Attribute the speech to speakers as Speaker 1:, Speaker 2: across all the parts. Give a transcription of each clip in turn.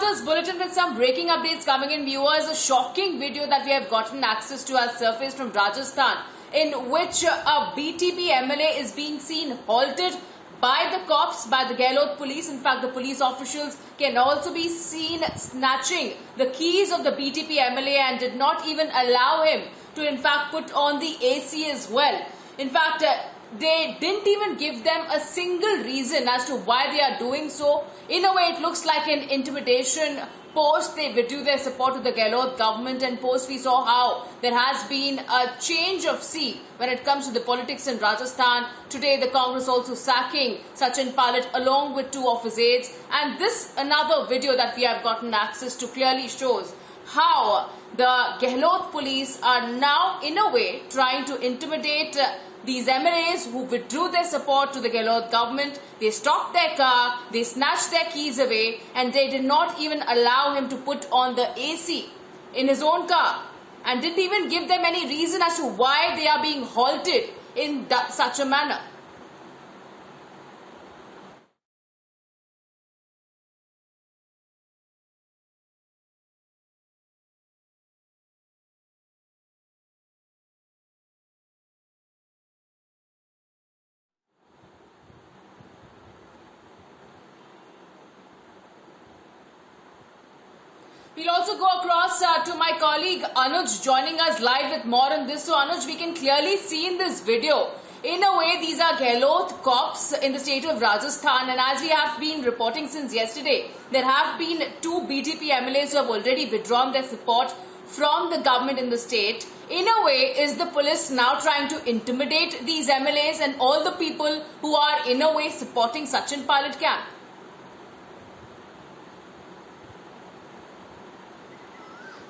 Speaker 1: this bulletin with some breaking updates coming in, viewers. A shocking video that we have gotten access to has surfaced from Rajasthan, in which a BTP MLA is being seen halted by the cops, by the Gehlot police. In fact, the police officials can also be seen snatching the keys of the BTP MLA and did not even allow him to in fact put on the AC as well. In fact, they didn't even give them a single reason as to why they are doing so. In a way, it looks like an intimidation. Post, they withdrew their support to the Gehlot government, and post, we saw how there has been a change of sea when it comes to the politics in Rajasthan. Today, the Congress also sacking Sachin Pilot along with two of his aides. And this another video that we have gotten access to clearly shows how the Gehlot police are now, in a way, trying to intimidate these MLAs who withdrew their support to the Gehlot government. They stopped their car, they snatched their keys away, and they did not even allow him to put on the AC in his own car, and didn't even give them any reason as to why they are being halted in such a manner. We'll also go across to my colleague Anuj joining us live with more on this. So Anuj, we can clearly see in this video, in a way, these are Gehlot cops in the state of Rajasthan, and as we have been reporting since yesterday, there have been two BTP MLAs who have already withdrawn their support from the government in the state. In a way, is the police now trying to intimidate these MLAs and all the people who are in a way supporting Sachin Pilot camp?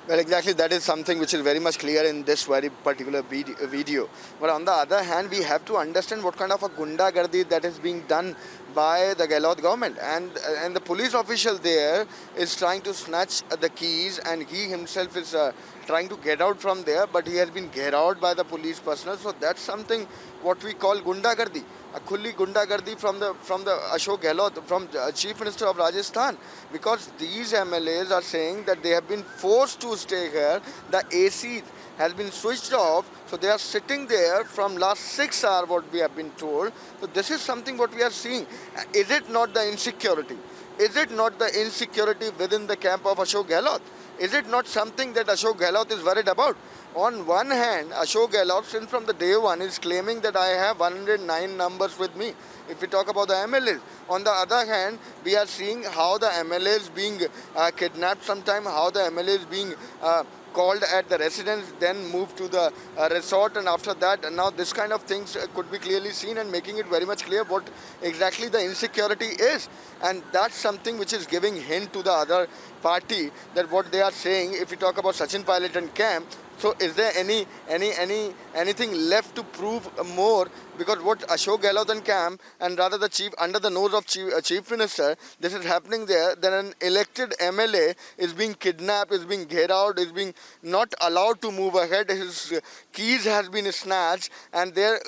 Speaker 2: Well, exactly, that is something which is very much clear in this very particular video. But on the other hand, we have to understand what kind of a gundagardi that is being done by the Gehlot government. And the police official there is trying to snatch the keys, and he himself is trying to get out from there, but he has been gheraued by the police personnel. So that's something what we call gundagardi. A khulli gundagardi from the Ashok Gehlot, from Chief Minister of Rajasthan, because these MLAs are saying that they have been forced to stay here. The AC has been switched off, so they are sitting there from last 6 hours, what we have been told. So this is something what we are seeing. Is it not the insecurity? Is it not the insecurity within the camp of Ashok Gehlot? Is it not something that Ashok Gehlot is worried about? On one hand, Ashok Gehlot, since from the day one, is claiming that I have 109 numbers with me, if we talk about the MLAs. On the other hand, we are seeing how the MLAs being kidnapped sometime, how the MLAs being called at the residence, then moved to the resort, and after that, and now this kind of things could be clearly seen, and making it very much clear what exactly the insecurity is. And that's something which is giving hint to the other party that what they are saying, if we talk about Sachin Pilot and camp, so is there anything left to prove more? Because what Ashok Gehlot and camp, and rather the chief, under the nose of chief minister, this is happening there. Then an elected MLA is being kidnapped, is being gheraued, is being not allowed to move ahead. His keys has been snatched, and their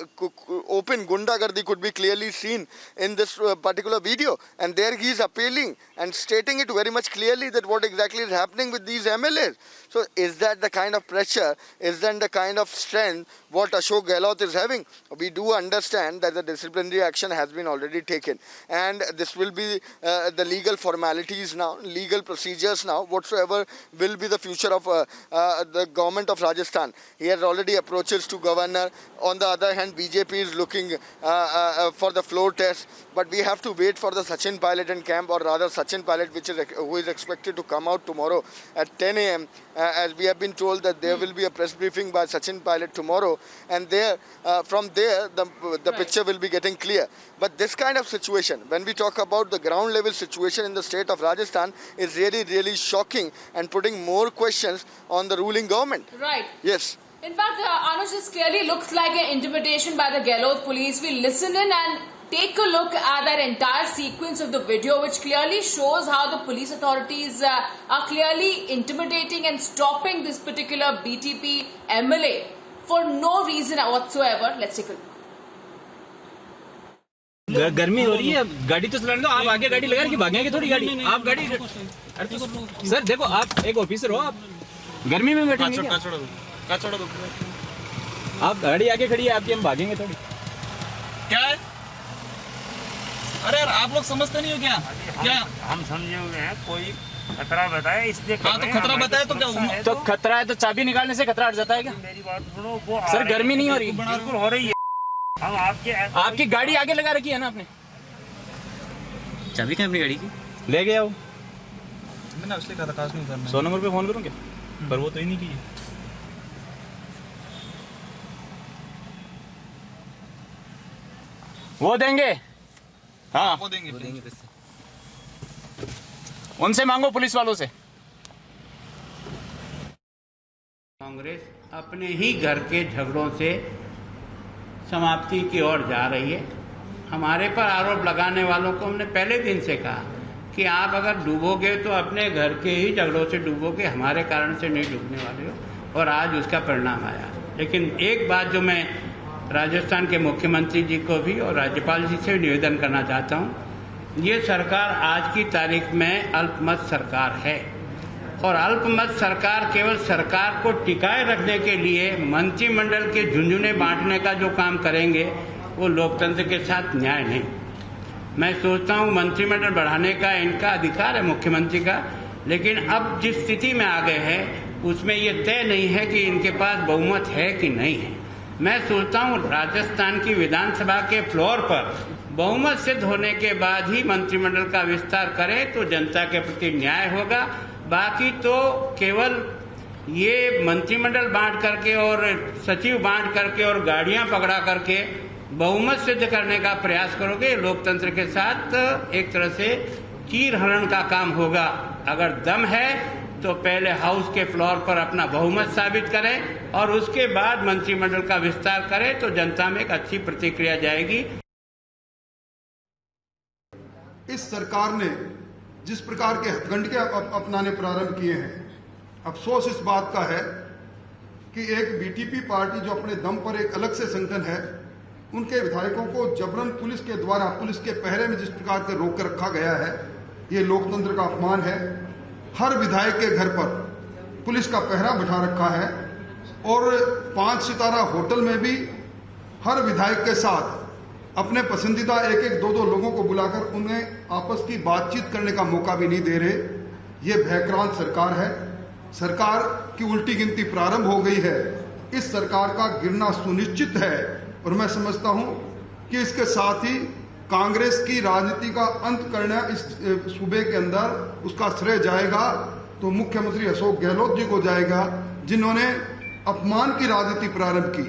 Speaker 2: open gundagardi could be clearly seen in this particular video. And there he is appealing and stating it very much clearly that what exactly is happening with these MLAs. So is that the kind of pressure, is that the kind of strength what Ashok Gehlot is having? We do understand that the disciplinary action has been already taken, and this will be the legal formalities now, legal procedures now, whatsoever will be the future of the government of Rajasthan. He has already approaches to governor. On the other hand, BJP is looking for the floor test, but we have to wait for the Sachin Pilot and camp, or rather Sachin Pilot, who is expected to come out tomorrow at 10 a.m. As we have been told that there will be a press briefing by Sachin Pilot tomorrow, and there from there the picture will be getting clear. But this kind of situation, when we talk about the ground level situation in the state of Rajasthan, is really shocking and putting more questions on the ruling government.
Speaker 1: Right.
Speaker 2: Yes.
Speaker 1: In fact, Anuj, this clearly looks like an intimidation by the Gehlot police. We listen in and take a look at that entire sequence of the video, which clearly shows how the police authorities are clearly intimidating and stopping this particular BTP MLA for no reason whatsoever. Let's take a look.
Speaker 3: गर्मी हो रही है, गाड़ी तो चलाने दो। आप आगे गाड़ी लगा रखी, भागेंगे थोड़ी गाड़ी। आप गाड़ी सर देखो, आप एक ऑफिसर हो, आप गर्मी में बैठेंगे क्या? आप गाड़ी आगे खड़ी है आपकी, हम भागेंगे थोड़ी।
Speaker 4: क्या है? अरे यार आप लोग समझते नहीं हो क्या? क्या
Speaker 5: हम समझे हुए हैं, कोई खतरा बताया इसलिए।
Speaker 4: हाँ तो खतरा बताया तो क्या?
Speaker 3: तो खतरा है तो चाबी निकालने से खतरा हट जाता है क्या?
Speaker 5: मेरी बात सुनो, वो
Speaker 3: सर गर्मी नहीं हो रही?
Speaker 5: बिल्कुल हो रही है। हम
Speaker 3: आपकी गाड़ी आगे लगा रखी है ना आपने?
Speaker 6: चाबी क्या अपनी गाड़ी की?
Speaker 3: ले गया वो।
Speaker 4: मैंने उससे कहा था काश नहीं करना।
Speaker 3: 100 नंबर पे फोन करूँ क्या?
Speaker 4: पर वो तो ही नहीं की।
Speaker 3: वो देंगे, हाँ
Speaker 4: वो देंगे।
Speaker 3: उनसे मांगो, पुलिस वालों से।
Speaker 7: कांग्रेस अपने ही घर के झगड़ों से समाप्ति की ओर जा रही है। हमारे पर आरोप लगाने वालों को हमने पहले दिन से कहा कि आप अगर डूबोगे तो अपने घर के ही झगड़ों से डूबोगे, हमारे कारण से नहीं डूबने वाले हो। और आज उसका परिणाम आया। लेकिन एक बात जो मैं राजस्थान के मुख्यमंत्री जी को भी और राज्यपाल जी से निवेदन करना चाहता हूँ, ये सरकार आज की तारीख में अल्पमत सरकार है। और अल्पमत सरकार केवल सरकार को टिकाए रखने के लिए मंत्रिमंडल के झुंझुने बांटने का जो काम करेंगे, वो लोकतंत्र के साथ न्याय नहीं। मैं सोचता हूँ मंत्रिमंडल बढ़ाने का इनका अधिकार है मुख्यमंत्री का, लेकिन अब जिस स्थिति में आ गए हैं उसमें ये तय नहीं है कि इनके पास बहुमत है कि नहीं है। मैं सोचता हूँ राजस्थान की विधानसभा के फ्लोर पर बहुमत सिद्ध होने के बाद ही मंत्रिमंडल का विस्तार करें तो जनता के प्रति न्याय होगा। बाकी तो केवल ये मंत्रिमंडल बांट करके और सचिव बांट करके और गाड़ियां पकड़ा करके बहुमत सिद्ध करने का प्रयास करोगे, लोकतंत्र के साथ एक तरह से चीर हरण का काम होगा। अगर दम है तो पहले हाउस के फ्लोर पर अपना बहुमत साबित करें और उसके बाद मंत्रिमंडल का विस्तार करें तो जनता में एक अच्छी प्रतिक्रिया जाएगी।
Speaker 8: इस सरकार ने जिस प्रकार के हथकंडे अपनाने प्रारंभ किए हैं, अफसोस इस बात का है कि एक बीटीपी पार्टी जो अपने दम पर एक अलग से संगठन है, उनके विधायकों को जबरन पुलिस के द्वारा पुलिस के पहरे में जिस प्रकार के रोक कर रखा गया है, ये लोकतंत्र का अपमान है। हर विधायक के घर पर पुलिस का पहरा बिठा रखा है और 5 सितारा होटल में भी हर विधायक के साथ अपने पसंदीदा एक एक 2 लोगों को बुलाकर उन्हें आपस की बातचीत करने का मौका भी नहीं दे रहे। ये भयक्रांत सरकार है। सरकार की उल्टी गिनती प्रारंभ हो गई है। इस सरकार का गिरना सुनिश्चित है और मैं समझता हूं कि इसके साथ ही कांग्रेस की राजनीति का अंत करना इस सूबे के अंदर उसका श्रेय जाएगा तो मुख्यमंत्री अशोक गहलोत जी को जाएगा, जिन्होंने अपमान की राजनीति प्रारंभ की।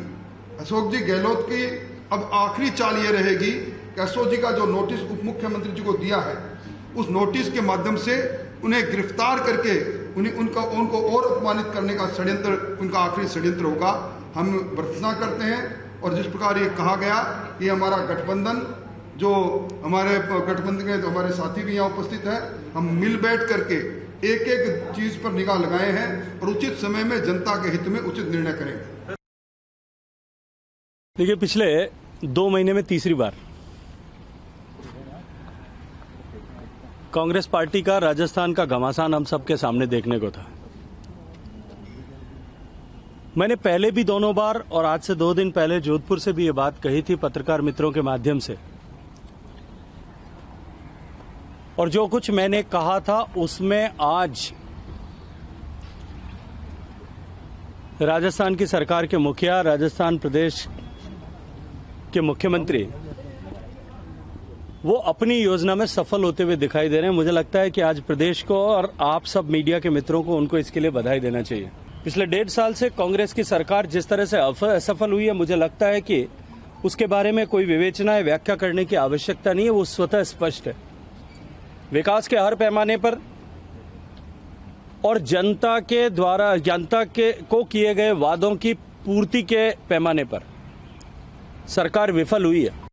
Speaker 8: अशोक जी गहलोत की अब आखिरी चाल ये रहेगी कि अशोक जी का जो नोटिस उप मुख्यमंत्री जी को दिया है, उस नोटिस के माध्यम से उन्हें गिरफ्तार करके उनको और अपमानित करने का षड्यंत्र उनका आखिरी षड्यंत्र होगा। हम प्रार्थना करते हैं और जिस प्रकार ये कहा गया कि हमारा गठबंधन, जो हमारे गठबंधन के हमारे साथी भी यहाँ उपस्थित हैं, हम मिल बैठ करके एक एक चीज पर निगाह लगाए हैं और उचित समय में जनता के हित में उचित निर्णय करेंगे।
Speaker 9: देखिए, पिछले 2 महीने में तीसरी बार कांग्रेस पार्टी का राजस्थान का घमासान हम सबके सामने देखने को था। मैंने पहले भी दोनों बार और आज से 2 दिन पहले जोधपुर से भी ये बात कही थी पत्रकार मित्रों के माध्यम से, और जो कुछ मैंने कहा था उसमें आज राजस्थान की सरकार के मुखिया, राजस्थान प्रदेश के मुख्यमंत्री वो अपनी योजना में सफल होते हुए दिखाई दे रहे हैं। मुझे लगता है कि आज प्रदेश को और आप सब मीडिया के मित्रों को उनको इसके लिए बधाई देना चाहिए। पिछले 1.5 साल से कांग्रेस की सरकार जिस तरह से असफल हुई है, मुझे लगता है कि उसके बारे में कोई विवेचना या व्याख्या करने की आवश्यकता नहीं है, वो स्वतः स्पष्ट है। विकास के हर पैमाने पर और जनता को किए गए वादों की पूर्ति के पैमाने पर सरकार विफल हुई है।